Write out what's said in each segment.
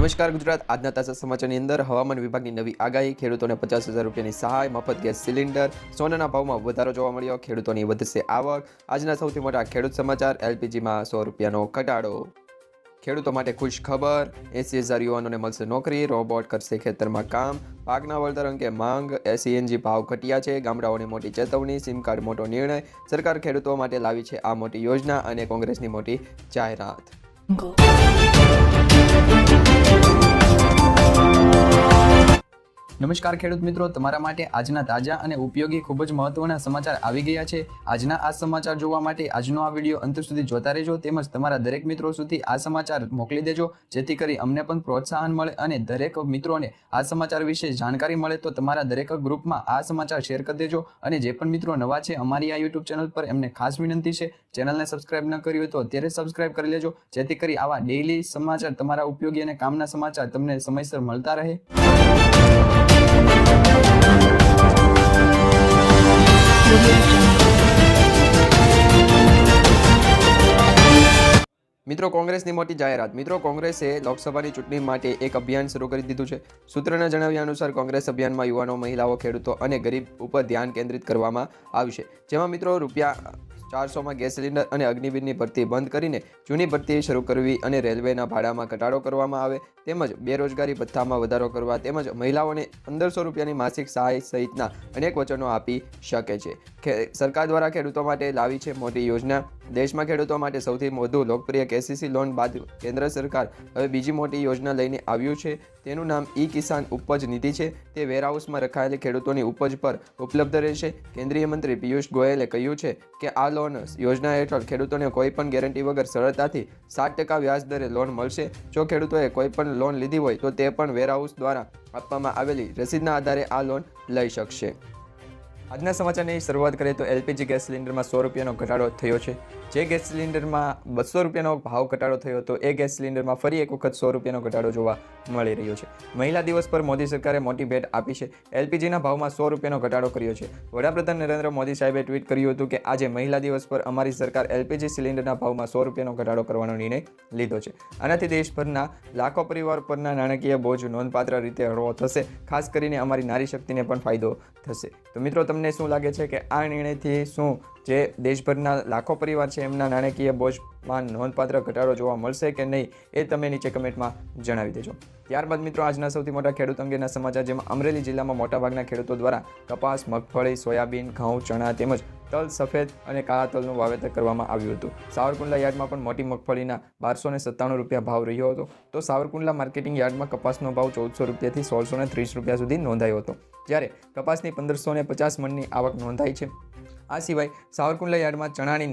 નમસ્કાર ગુજરાત, આજના તાજા સમાચારની અંદર હવામાન વિભાગની નવી આગાહી, ખેડૂતોને 50,000 રૂપિયાની સહાય, મફત ગેસ સિલિન્ડર, સોનાના ભાવમાં વધારો જોવા મળ્યો, ખેડૂતોની વધશે આવક. આજના સૌથી મોટા ખેડૂત સમાચાર, એલપીજીમાં 100 રૂપિયાનો ઘટાડો. ખેડૂતો માટે ખુશ ખબર, 80,000 યુવાનોને મળશે નોકરી, રોબોટ કરશે ખેતરમાં કામ, પાકના વળતર અંગે માંગ, સીએનજી ભાવ ઘટ્યા છે, ગામડાઓને મોટી ચેતવણી, સિમ કાર્ડ મોટો નિર્ણય, સરકાર ખેડૂતો માટે લાવી છે આ મોટી યોજના અને કોંગ્રેસની મોટી જાહેરાત. નમસ્કાર ખેડૂત મિત્રો, તમારા માટે આજના તાજા અને ઉપયોગી ખૂબ જ મહત્વના સમાચાર આવી ગયા છે. આજના આ સમાચાર જોવા માટે આજનો આ વિડીયો અંત સુધી જોતા રહેજો, તેમજ તમારા દરેક મિત્રો સુધી આ સમાચાર મોકલી દેજો, જેથી કરી અમને પણ પ્રોત્સાહન મળે અને દરેક મિત્રોને આ સમાચાર વિશે જાણકારી મળે. તો તમારા દરેક ગ્રુપમાં આ સમાચાર શેર કરી દેજો. અને જે પણ મિત્રો નવા છે અમારી આ યુટ્યુબ ચેનલ પર, એમને ખાસ વિનંતી છે, ચેનલને સબસ્ક્રાઇબ ન કરી હોય તો અત્યારે સબસ્ક્રાઇબ કરી લેજો, જેથી કરી આવા ડેઇલી સમાચાર, તમારા ઉપયોગી અને કામના સમાચાર તમને સમયસર મળતા રહે. મિત્રો, કોંગ્રેસની મોટી જાહેરાત. મિત્રો, કોંગ્રેસે લોકસભાની ચૂંટણી માટે એક અભિયાન શરૂ કરી દીધું છે. સૂત્રના જણાવ્યા અનુસાર કોંગ્રેસ અભિયાનમાં યુવાનો, મહિલાઓ, ખેડૂતો અને ગરીબ ઉપર ધ્યાન કેન્દ્રિત કરવામાં આવશે. જેમાં મિત્રો ₹400માં ગેસ સિલિન્ડર અને અગ્નિવીરની ભરતી બંધ કરીને જૂની ભરતી શરૂ કરવી અને રેલવેના ભાડામાં ઘટાડો કરવામાં આવે, તેમજ બેરોજગારી ભથ્થામાં વધારો કરવા, તેમજ મહિલાઓને ₹1,500ની માસિક સહાય સહિતના અનેક વચનો આપી શકે છે. સરકાર દ્વારા ખેડૂતો માટે લાવી છે મોટી યોજના. દેશમાં ખેડૂતો માટે સૌથી વધુ લોકપ્રિય કેસીસી લોન બાદ કેન્દ્ર સરકાર હવે બીજી મોટી યોજના લઈને આવ્યું છે. તેનું નામ ઈ-કિસાન ઉપજ નિધિ છે. તે વેરહાઉસમાં રખાયેલી ખેડૂતોની ઉપજ પર ઉપલબ્ધ રહેશે. કેન્દ્રીય મંત્રી પિયુષ ગોયલે કહ્યું છે કે આ લોન યોજના હેઠળ ખેડૂતોને કોઈ પણ ગેરંટી વગર સરળતાથી 7% વ્યાજ દરે લોન મળશે. જો ખેડૂતોએ કોઈ પણ લોન લીધી હોય તો તે પણ વેરહાઉસ દ્વારા આપવામાં આવેલી રસીદના આધારે આ લોન લઈ શકશે. આજના સમાચારની શરૂઆત કરીએ તો એલપીજી ગેસ સિલિન્ડરમાં 100 રૂપિયાનો ઘટાડો થયો છે. જે ગેસ સિલિન્ડરમાં 200 રૂપિયાનો ભાવ ઘટાડો થયો હતો, એ ગેસ સિલિન્ડરમાં ફરી એક વખત 100 રૂપિયાનો ઘટાડો જોવા મળી રહ્યો છે. મહિલા દિવસ પર મોદી સરકારે મોટી ભેટ આપી છે. એલપીજીના ભાવમાં 100 રૂપિયાનો ઘટાડો કર્યો છે. વડાપ્રધાન નરેન્દ્ર મોદી સાહેબે ટ્વીટ કર્યું હતું કે આજે મહિલા દિવસ પર અમારી સરકાર એલપીજી સિલિન્ડરના ભાવમાં 100 રૂપિયાનો ઘટાડો કરવાનો નિર્ણય લીધો છે. આનાથી દેશભરના લાખો પરિવાર પરના નાણાકીય બોજ નોંધપાત્ર રીતે હળવો થશે. ખાસ કરીને અમારી નારી શક્તિને પણ ફાયદો થશે. તો મિત્રો, તમને શું લાગે છે કે આ નિર્ણયથી શું જે દેશભરના લાખો પરિવાર છે એમના નાણાકીય બોજમાં નોંધપાત્ર ઘટાડો જોવા મળશે કે નહીં, એ તમે નીચે કમેન્ટમાં જણાવી દેજો. ત્યારબાદ મિત્રો, આજના સૌથી મોટા ખેડૂત અંગેના સમાચાર, જેમાં અમરેલી જિલ્લામાં મોટાભાગના ખેડૂતો દ્વારા કપાસ, મગફળી, સોયાબીન, ઘઉં, ચણા તેમજ તલ, સફેદ અને કાળા તલનું વાવેતર કરવામાં આવ્યું હતું. સાવરકુંડલા યાર્ડમાં પણ મોટી મગફળીના ₹1297 ભાવ રહ્યો હતો. તો સાવરકુંડલા માર્કેટિંગ યાર્ડમાં કપાસનો ભાવ ₹1,400 થી ₹1,630 સુધી નોંધાયો હતો, જ્યારે કપાસની 1,550 મણની આવક નોંધાઈ છે. આ સિવાય સાવરકુંડલા યાર્ડમાં ચણાની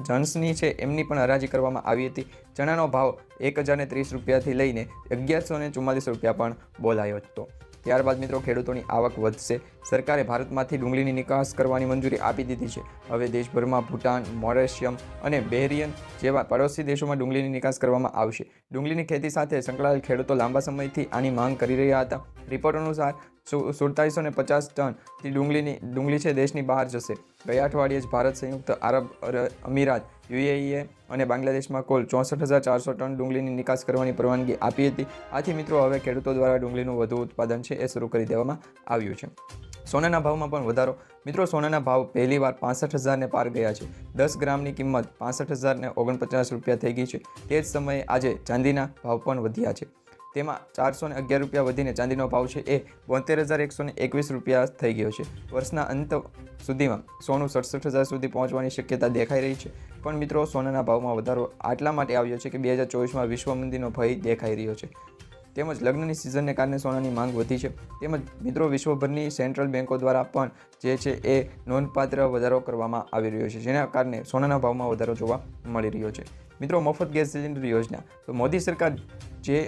જણસની છે એમની પણ હરાજી કરવામાં આવી હતી. ચણાનો ભાવ ₹1,030 થી લઈને ₹1,144 પણ બોલાયો હતો. ત્યારબાદ મિત્રો, ખેડૂતોની આવક વધશે. સરકારે ભારતમાંથી ડુંગળીની નિકાસ કરવાની મંજૂરી આપી દીધી છે. હવે દેશભરમાં ભૂટાન, મોરેશિયમ અને બહેરિયન જેવા પડોશી દેશોમાં ડુંગળીની નિકાસ કરવામાં આવશે. ડુંગળીની ખેતી સાથે સંકળાયેલ ખેડૂતો લાંબા સમયથી આની માંગ કરી રહ્યા હતા. રિપોર્ટ અનુસાર 4750 ટનથી ડુંગળી છે દેશની બહાર જશે. ગયા અઠવાડિયે જ ભારત, સંયુક્ત આરબ અમીરાત, યુએઈએ અને બાંગ્લાદેશમાં કુલ 64,400 ટન ડુંગળીની નિકાસ કરવાની પરવાનગી આપી હતી. આથી મિત્રો, હવે ખેડૂતો દ્વારા ડુંગળીનું વધુ ઉત્પાદન છે એ શરૂ કરી દેવામાં આવ્યું છે. સોનાના ભાવમાં પણ વધારો. મિત્રો, સોનાના ભાવ પહેલીવાર 65,000ને પાર ગયા છે. 10 ગ્રામની કિંમત 65,049 રૂપિયા થઈ ગઈ છે. તે જ સમયે આજે ચાંદીના ભાવ પણ વધ્યા છે. તેમાં ₹411 વધીને ચાંદીનો ભાવ છે એ 72,121 રૂપિયા થઈ ગયો છે. વર્ષના અંત સુધીમાં સોનું 67,000 સુધી પહોંચવાની શક્યતા દેખાઈ રહી છે. પણ મિત્રો, સોનાના ભાવમાં વધારો આટલા માટે આવ્યો છે કે 2024માં વિશ્વ મંદીનો ભય દેખાઈ રહ્યો છે. તેમજ લગ્નની સિઝનને કારણે સોનાની માંગ વધી છે. તેમજ મિત્રો, વિશ્વભરની સેન્ટ્રલ બેન્કો દ્વારા પણ જે છે એ નોંધપાત્ર વધારો કરવામાં આવી રહ્યો છે, જેના કારણે સોનાના ભાવમાં વધારો જોવા મળી રહ્યો છે. મિત્રો, મફત ગેસ સિલિન્ડર યોજના. તો મોદી સરકાર જે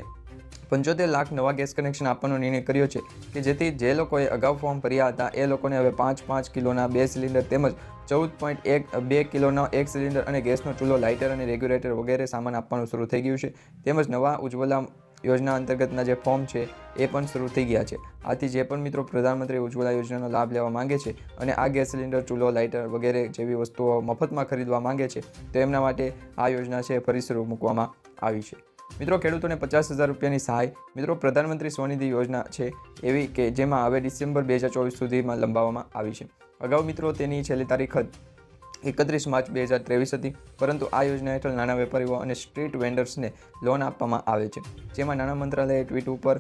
75 લાખ નવા ગેસ કનેક્શન આપવાનો નિર્ણય કર્યો છે કે જેથી જે લોકોએ અગાઉ ફોર્મ ભર્યા હતા એ લોકોને હવે 5 કિલોના 2 સિલિન્ડર તેમજ 14.2 કિલોનો 1 સિલિન્ડર અને ગેસનો ચૂલો, લાઇટર અને રેગ્યુલેટર વગેરે સામાન આપવાનું શરૂ થઈ ગયું છે. તેમજ નવા ઉજ્જવલા યોજના અંતર્ગતના જે ફોર્મ છે એ પણ શરૂ થઈ ગયા છે. આથી જે પણ મિત્રો પ્રધાનમંત્રી ઉજ્જવલા યોજનાનો લાભ લેવા માંગે છે અને આ ગેસ સિલિન્ડર, ચૂલો, લાઇટર વગેરે જેવી વસ્તુઓ મફતમાં ખરીદવા માંગે છે તો એમના માટે આ યોજના છે ફરી શરૂ મૂકવામાં આવી છે. મિત્રો ખેડૂતોને 50,000 રૂપિયાની સહાય. મિત્રો પ્રધાનમંત્રી સ્વનિધિ યોજના છે એવી કે જેમાં હવે ડિસેમ્બર 2024 સુધીમાં લંબાવવામાં આવી છે. અગાઉ મિત્રો તેની છેલ્લી તારીખ 31 માર્ચ 2023 હતી, પરંતુ આ યોજના હેઠળ નાના વેપારીઓ અને સ્ટ્રીટ વેન્ડર્સને લોન આપવામાં આવે છે. જેમાં નાણાં મંત્રાલયે ટ્વીટ ઉપર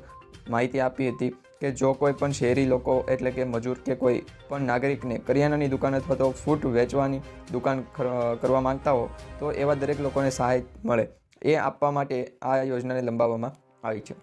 માહિતી આપી હતી કે જો કોઈ પણ શહેરી લોકો એટલે કે મજૂર કે કોઈ પણ નાગરિકને કરિયાણાની દુકાન અથવા તો ફૂટ વેચવાની દુકાન કરવા માંગતા હો તો એવા દરેક લોકોને સહાય મળે એ આપવા માટે આ યોજનાને લંબાવવામાં આવી છે.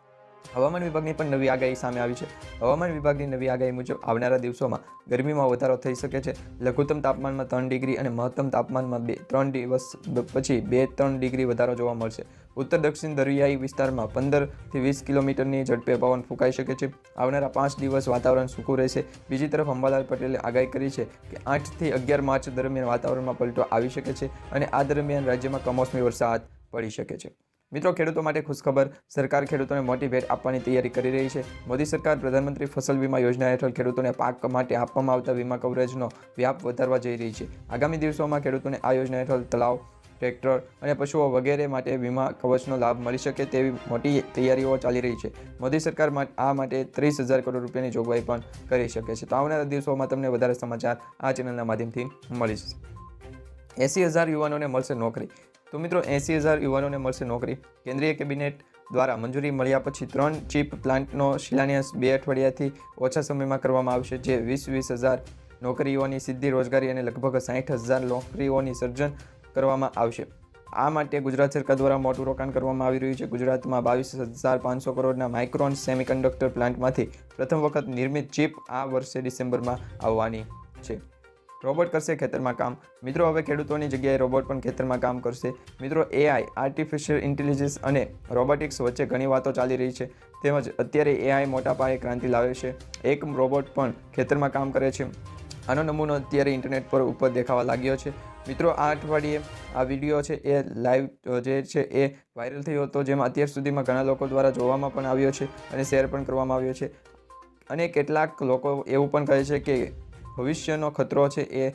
હવામાન વિભાગની પણ નવી આગાહી સામે આવી છે. હવામાન વિભાગની નવી આગાહી મુજબ આવનારા દિવસોમાં ગરમીમાં વધારો થઈ શકે છે. લઘુત્તમ તાપમાનમાં 3 ડિગ્રી અને મહત્તમ તાપમાનમાં 3 દિવસ પછી 2-3 ડિગ્રી વધારો જોવા મળશે. ઉત્તર દક્ષિણ દરિયાઈ વિસ્તારમાં 15થી 20 કિલોમીટરની ઝડપે પવન ફૂંકાઈ શકે છે. આવનારા 5 દિવસ વાતાવરણ સૂકું રહેશે. બીજી તરફ અંબાલાલ પટેલે આગાહી કરી છે કે 8થી 11 માર્ચ દરમિયાન વાતાવરણમાં પલટો આવી શકે છે અને આ દરમિયાન રાજ્યમાં કમોસમી વરસાદ પડી શકે છે. મિત્રો ખેડૂતો માટે ખુશખબર. સરકાર ખેડૂતોને મોટી ભેટ આપવાની તૈયારી કરી રહી છે. મોદી સરકાર પ્રધાનમંત્રી ફસલ વીમા યોજના હેઠળ ખેડૂતોને પાક માટે આપવામાં આવતા વીમા કવરેજનો વ્યાપ વધારવા જઈ રહી છે. આગામી દિવસોમાં ખેડૂતોને આ યોજના હેઠળ તલાવ, ટ્રેક્ટર અને પશુઓ વગેરે માટે વીમા કવચનો લાભ મળી શકે તેવી મોટી તૈયારીઓ ચાલી રહી છે. મોદી સરકાર આ માટે 30,000 કરોડ રૂપિયાની જોગવાઈ પણ કરી શકે છે. તો આવનારા દિવસોમાં તમને વધારે સમાચાર આ ચેનલના માધ્યમથી મળી જશે. 80,000 યુવાનોને મળશે નોકરી. તો મિત્રો 80,000 યુવાનોને મળશે નોકરી. કેન્દ્રીય કેબિનેટ દ્વારા મંજૂરી મળ્યા પછી 3 ચીપ પ્લાન્ટનો શિલાન્યાસ 2 અઠવાડિયાથી ઓછા સમયમાં કરવામાં આવશે, જે 20,000 નોકરીઓની સીધી રોજગારી અને લગભગ 60,000 નોકરીઓની સર્જન કરવામાં આવશે. આ માટે ગુજરાત સરકાર દ્વારા મોટું રોકાણ કરવામાં આવી રહ્યું છે. ગુજરાતમાં 22,500 કરોડના માઇક્રોન સેમિકન્ડક્ટર પ્લાન્ટમાંથી પ્રથમ વખત નિર્મિત ચીપ આ વર્ષે ડિસેમ્બરમાં આવવાની છે. રોબોટ કરશે ખેતરમાં કામ. મિત્રો હવે ખેડૂતોની જગ્યાએ રોબોટ પણ ખેતરમાં કામ કરશે. મિત્રો એઆઈ, આર્ટિફિશિયલ ઇન્ટેલિજન્સ અને રોબોટિક્સ વચ્ચે ઘણી વાતો ચાલી રહી છે. તેમજ અત્યારે એઆઈ મોટા પાયે ક્રાંતિ લાવે છે. એક રોબોટ પણ ખેતરમાં કામ કરે છે. આનો નમૂનો અત્યારે ઇન્ટરનેટ પર ઉપર દેખાવા લાગ્યો છે. મિત્રો આ અઠવાડિયે આ વિડીયો છે એ લાઈવ જે છે એ વાયરલ થયો હતો, જેમાં અત્યાર સુધીમાં ઘણા લોકો દ્વારા જોવામાં પણ આવ્યો છે અને શેર પણ કરવામાં આવ્યો છે. અને કેટલાક લોકો એવું પણ કહે છે કે ભવિષ્યનો ખતરો છે એ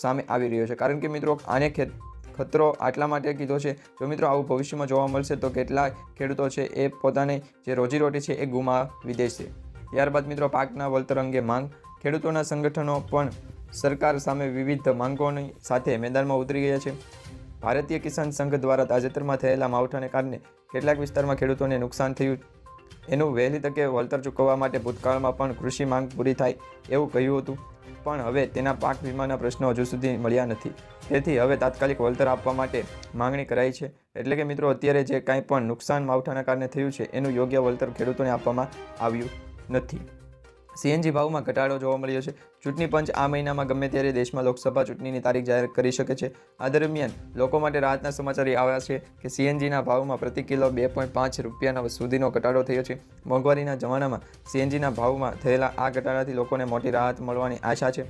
સામે આવી રહ્યો છે. કારણ કે મિત્રો આને ખતરો આટલા માટે કીધો છે, જો મિત્રો આવું ભવિષ્યમાં જોવા મળશે તો કેટલાક ખેડૂતો છે એ પોતાની જે રોજીરોટી છે એ ગુમાવી દેશે. ત્યારબાદ મિત્રો પાકના વળતર અંગે માંગ. ખેડૂતોના સંગઠનો પણ સરકાર સામે વિવિધ માંગોની સાથે મેદાનમાં ઉતરી ગયા છે. ભારતીય કિસાન સંઘ દ્વારા તાજેતરમાં થયેલા માવઠાને કારણે કેટલાક વિસ્તારમાં ખેડૂતોને નુકસાન થયું. એનું વહેલી તકે વળતર ચૂકવવા માટે ભૂતકાળમાં પણ કૃષિ માંગ પૂરી થાય એવું કહ્યું હતું, પણ હવે તેના પાક વીમાના પ્રશ્નો હજુ સુધી મળ્યા નથી. તેથી હવે તાત્કાલિક વળતર આપવા માટે માંગણી કરાઈ છે. એટલે કે મિત્રો અત્યારે જે કાંઈ પણ નુકસાન માવઠાના કારણે થયું છે એનું યોગ્ય વળતર ખેડૂતોને આપવામાં આવ્યું નથી. સીએનજી ભાવમાં ઘટાડો જોવા મળ્યો છે. ચૂંટણી પંચ આ મહિનામાં ગમે ત્યારે દેશમાં લોકસભા ચૂંટણીની તારીખ જાહેર કરી શકે છે. આ દરમિયાન લોકો માટે રાહતના સમાચાર આવ્યા છે કે સીએનજીના ભાવમાં પ્રતિ કિલો 2.5 રૂપિયાના સુધીનો ઘટાડો થયો છે. મોંઘવારીના જમાનામાં સીએનજીના ભાવમાં થયેલા આ ઘટાડાથી લોકોને મોટી રાહત મળવાની આશા છે.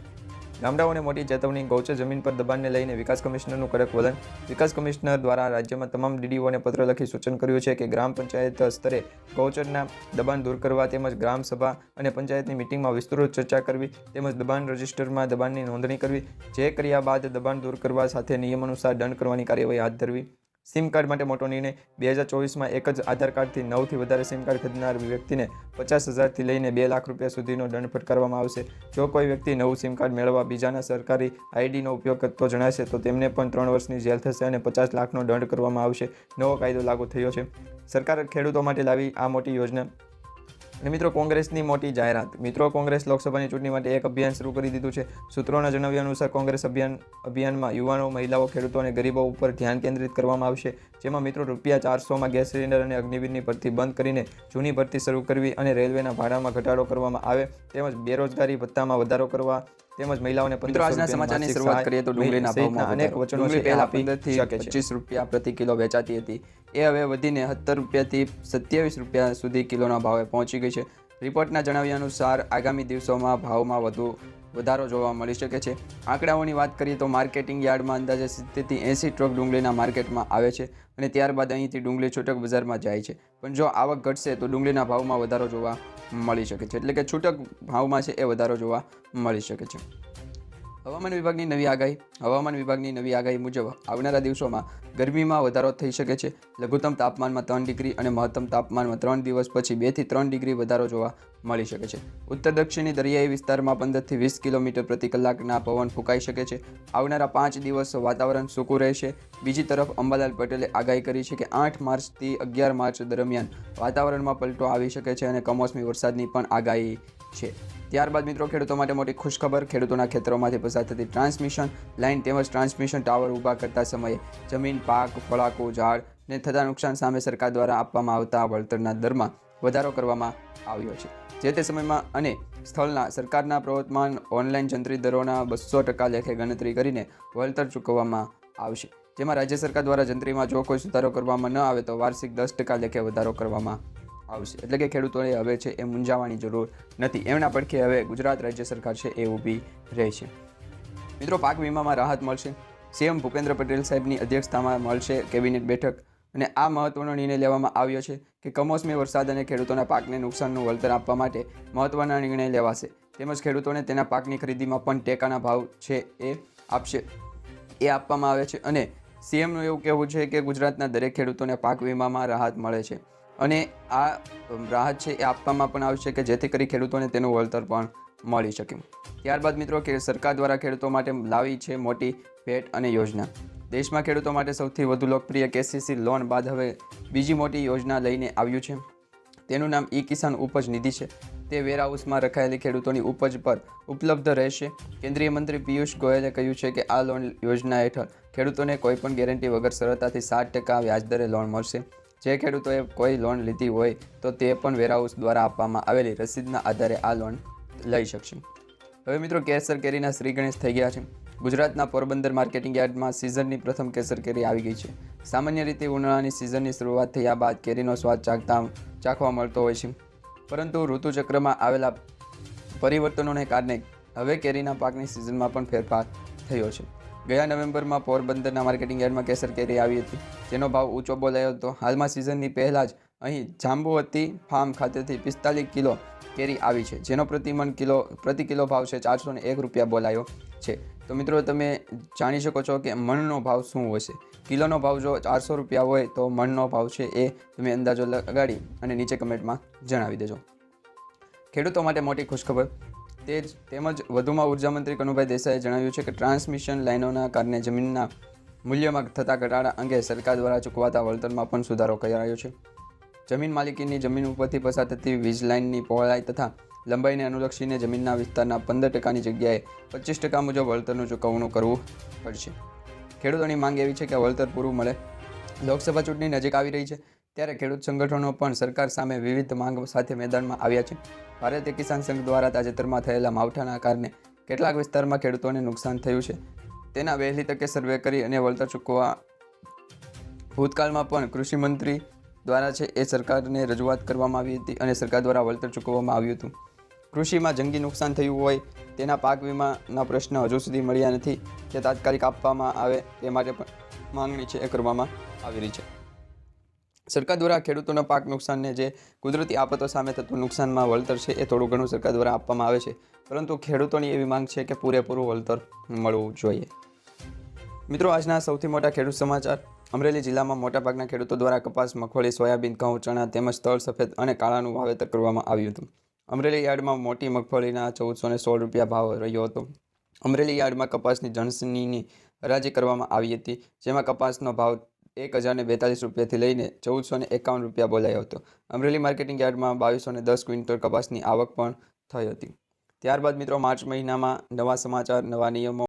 ગામડાઓને મોટી ચેતવણી. ગૌચર જમીન પર દબાણને લઈને વિકાસ કમિશનરનું કડક વલણ. વિકાસ કમિશનર દ્વારા રાજ્યમાં તમામ ડીડીઓને પત્ર લખી સૂચન કર્યું છે કે ગ્રામ પંચાયત સ્તરે ગૌચરના દબાણ દૂર કરવા તેમજ ગ્રામ સભા અને પંચાયતની મિટિંગમાં વિસ્તૃત ચર્ચા કરવી તેમજ દબાણ રજિસ્ટરમાં દબાણની નોંધણી કરવી. જે કર્યા બાદ દબાણ દૂર કરવા સાથે નિયમાનુસાર દંડ કરવાની કાર્યવાહી હાથ ધરવી. સિમ કાર્ડ માટે મોટો નિર્ણય. 2024માં એક જ આધાર કાર્ડથી 9થી વધારે સિમ કાર્ડ ખરીદનાર વ્યક્તિને 50,000થી લઈને 2 લાખ રૂપિયા સુધીનો દંડ ફટકારવામાં આવશે. જો કોઈ વ્યક્તિ નવું સિમ કાર્ડ મેળવવા બીજાના સરકારી આઈડીનો ઉપયોગ કરતો જણાશે તો તેમને પણ 3 વર્ષની જેલ થશે અને 50 લાખનો દંડ કરવામાં આવશે. નવો કાયદો લાગુ થયો છે. સરકાર ખેડૂતો માટે લાવી આ મોટી યોજના. અને મિત્રો કોંગ્રેસની મોટી જાહેરાત. મિત્રો કોંગ્રેસ લોકસભાની ચૂંટણી માટે એક અભિયાન શરૂ કરી દીધું છે. સૂત્રોના જણાવ્યા અનુસાર કોંગ્રેસ અભિયાનમાં યુવાનો, મહિલાઓ, ખેડૂતો અને ગરીબો ઉપર ધ્યાન કેન્દ્રિત કરવામાં આવશે. જેમાં મિત્રો ₹400માં ગેસ સિલિન્ડર અને અગ્નિવીરની ભરતી બંધ કરીને જૂની ભરતી શરૂ કરવી અને રેલવેના ભાડામાં ઘટાડો કરવામાં આવે તેમજ બેરોજગારી ભથ્થામાં વધારો કરવા તેમજ મહિલાઓને આજના સમાચારની શરૂઆત કરીએ તો ડુંગળીના ભાવમાં અનેક વચનો છે. પહેલા 15થી 25 રૂપિયા પ્રતિ કિલો વેચાતી હતી, એ હવે વધીને 17 રૂપિયાથી 27 રૂપિયા સુધી કિલોના ભાવે પહોંચી ગઈ છે. રિપોર્ટના જણાવ્યા અનુસાર આગામી દિવસોમાં ભાવમાં વધારો જોવા મળી શકે છે. આંકડાઓની વાત કરીએ તો માર્કેટિંગ યાર્ડમાં અંદાજે 70થી 80 ટ્રક ડુંગળીના માર્કેટમાં આવે છે અને ત્યારબાદ અહીંથી ડુંગળી છૂટક બજારમાં જાય છે. પણ જો આવક ઘટશે તો ડુંગળીના ભાવમાં વધારો જોવા મળી શકે છે. એટલે કે છૂટક ભાવમાં છે એ વધારો જોવા મળી શકે છે. હવામાન વિભાગની નવી આગાહી મુજબ આવનારા દિવસોમાં ગરમીમાં વધારો થઈ શકે છે. લઘુત્તમ તાપમાનમાં 3 ડિગ્રી અને મહત્તમ તાપમાનમાં 3 દિવસ પછી 2 થી 3 ડિગ્રી વધારો જોવા મળી શકે છે. ઉત્તર દક્ષિણી દરિયાઈ વિસ્તારમાં 15 થી 20 કિલોમીટર પ્રતિ કલાકના પવન ફૂંકાઈ શકે છે. આવનારા 5 દિવસ વાતાવરણ સૂકું રહેશે. બીજી તરફ અંબાલાલ પટેલે આગાહી કરી છે કે 8 માર્ચથી 11 માર્ચ દરમિયાન વાતાવરણમાં પલટો આવી શકે છે અને કમોસમી વરસાદની પણ આગાહી છે. ત્યારબાદ મિત્રો ખેડૂતો માટે મોટી ખુશખબર. ખેડૂતોના ખેતરોમાંથી પસાર થતી ટ્રાન્સમિશન લાઇન તેમજ ટ્રાન્સમિશન ટાવર ઊભા કરતા સમયે જમીન, પાક, ફળાકું, ઝાડને થતા નુકસાન સામે સરકાર દ્વારા આપવામાં આવતા વળતરના દરમાં વધારો કરવામાં આવ્યો છે. જે તે સમયમાં અને સ્થળના સરકારના પ્રવર્તમાન ઓનલાઈન જંત્રી દરોના 200% લેખે ગણતરી કરીને વળતર ચૂકવવામાં આવશે. જેમાં રાજ્ય સરકાર દ્વારા જંત્રીમાં જો કોઈ સુધારો કરવામાં ન આવે તો વાર્ષિક 10% લેખે વધારો કરવામાં આવશે. એટલે કે ખેડૂતોએ હવે છે એ મૂંઝાવાની જરૂર નથી. એમના પડખે હવે ગુજરાત રાજ્ય સરકાર છે એ ઊભી રહે છે. મિત્રો, પાક વીમામાં રાહત મળશે. સીએમ ભૂપેન્દ્ર પટેલ સાહેબની અધ્યક્ષતામાં મળશે કેબિનેટ બેઠક અને આ મહત્વનો નિર્ણય લેવામાં આવ્યો છે કે કમોસમી વરસાદ અને ખેડૂતોના પાકને નુકસાનનું વળતર આપવા માટે મહત્વના નિર્ણય લેવાશે. તેમજ ખેડૂતોને તેના પાકની ખરીદીમાં પણ ટેકાના ભાવ છે એ આપવામાં આવે છે. અને સીએમનું એવું કહેવું છે કે ગુજરાતના દરેક ખેડૂતોને પાક વીમામાં રાહત મળે છે અને આ રાહત છે એ આપવામાં પણ આવશે કે જેથી કરી ખેડૂતોને તેનું વળતર પણ મળી શકે. ત્યારબાદ મિત્રો કે સરકાર દ્વારા ખેડૂતો માટે લાવી છે મોટી ભેટ અને યોજના. દેશમાં ખેડૂતો માટે સૌથી વધુ લોકપ્રિય કેસીસી લોન બાદ હવે બીજી મોટી યોજના લઈને આવ્યું છે. તેનું નામ ઈ-કિસાન ઉપજ નિધિ છે. તે વેરહાઉસમાં રખાયેલી ખેડૂતોની ઉપજ પર ઉપલબ્ધ રહેશે. કેન્દ્રીય મંત્રી પિયુષ ગોયલે કહ્યું છે કે આ લોન યોજના હેઠળ ખેડૂતોને કોઈપણ ગેરંટી વગર સરળતાથી 7% વ્યાજદરે લોન મળશે. જે ખેડૂતોએ કોઈ લોન લીધી હોય તો તે પણ વેરહાઉસ દ્વારા આપવામાં આવેલી રસીદના આધારે આ લોન લઈ શકશે. હવે મિત્રો, કેસર કેરીના શ્રી ગણેશ થઈ ગયા છે. ગુજરાતના પોરબંદર માર્કેટિંગ યાર્ડમાં સિઝનની પ્રથમ કેસર કેરી આવી ગઈ છે. સામાન્ય રીતે ઉનાળાની સિઝનની શરૂઆત થયા બાદ કેરીનો સ્વાદ ચાખવા મળતો હોય છે, પરંતુ ઋતુચક્રમાં આવેલા પરિવર્તનોને કારણે હવે કેરીના પાકની સિઝનમાં પણ ફેરફાર થયો છે. ગયા નવેમ્બરમાં પોરબંદરના માર્કેટિંગ યાર્ડમાં કેસર કેરી આવી હતી, જેનો ભાવ ઊંચો બોલાયો હતો. હાલમાં સિઝનની પહેલાં જ અહીં જાંબુવતી ફાર્મ ખાતેથી 45 કિલો કેરી આવી છે, જેનો પ્રતિ કિલો ભાવ છે 401 રૂપિયા બોલાયો છે. તો મિત્રો, તમે જાણી શકો છો કે મણનો ભાવ શું હશે. કિલોનો ભાવ જો 400 રૂપિયા હોય તો મણનો ભાવ છે એ તમે અંદાજો લગાડી અને નીચે કમેન્ટમાં જણાવી દેજો. ખેડૂતો માટે મોટી ખુશખબર. તેમજ વધુમાં ઉર્જામંત્રી કનુભાઈ દેસાઈએ જણાવ્યું છે કે ટ્રાન્સમિશન લાઇનોના કારણે જમીનના મૂલ્યમાં થતા ઘટાડા અંગે સરકાર દ્વારા ચૂકવાતા વળતરમાં પણ સુધારો કરાયો છે. જમીન માલિકીની જમીન ઉપરથી પસાર થતી વીજ લાઇનની પહોળાઈ તથા લંબાઈને અનુલક્ષીને જમીનના વિસ્તારના 15%ની જગ્યાએ 25% મુજબ વળતરનું ચૂકવણું કરવું પડશે. ખેડૂતોની માંગ એવી છે કે વળતર પૂરું મળે. લોકસભા ચૂંટણી નજીક આવી રહી છે ત્યારે ખેડૂત સંગઠનો પણ સરકાર સામે વિવિધ માંગ સાથે મેદાનમાં આવ્યા છે. ભારતીય કિસાન સંઘ દ્વારા તાજેતરમાં થયેલા માવઠાના કારણે કેટલાક વિસ્તારમાં ખેડૂતોને નુકસાન થયું છે. તેના વહેલી તકે સર્વે કરી અને વળતર ચૂકવવા ભૂતકાળમાં પણ કૃષિ મંત્રી દ્વારા છે એ સરકારને રજૂઆત કરવામાં આવી હતી અને સરકાર દ્વારા વળતર ચૂકવવામાં આવ્યું હતું. કૃષિમાં જંગી નુકસાન થયું હોય તેના પાક વીમાના પ્રશ્ન હજુ સુધી મળ્યા નથી. તે તાત્કાલિક આપવામાં આવે તે માટે પણ માંગણી છે એ કરવામાં આવી રહી છે. સરકાર દ્વારા ખેડૂતોના પાક નુકસાનને જે કુદરતી આફતો સામે થતું નુકસાનમાં વળતર છે એ થોડું ઘણું સરકાર દ્વારા આપવામાં આવે છે, પરંતુ ખેડૂતોની એવી માંગ છે કે પૂરેપૂરું વળતર મળવું જોઈએ. મિત્રો, આજના સૌથી મોટા ખેડૂત સમાચાર. અમરેલી જિલ્લામાં મોટાભાગના ખેડૂતો દ્વારા કપાસ, મગફળી, સોયાબીન, ઘઉં, ચણા તેમજ તલ સફેદ અને કાળાનું વાવેતર કરવામાં આવ્યું હતું. અમરેલી યાર્ડમાં મોટી મગફળીના 1416 રૂપિયા ભાવ રહ્યો હતો. અમરેલી યાર્ડમાં કપાસની જણસીની હરાજી કરવામાં આવી હતી, જેમાં કપાસનો ભાવ 1042 રૂપિયાથી લઈને 1451 રૂપિયા બોલાયો હતો. અમરેલી માર્કેટિંગ યાર્ડમાં 2210 ક્વિન્ટલ કપાસની આવક પણ થઈ હતી. ત્યારબાદ મિત્રો, માર્ચ મહિનામાં નવા સમાચાર, નવા નિયમો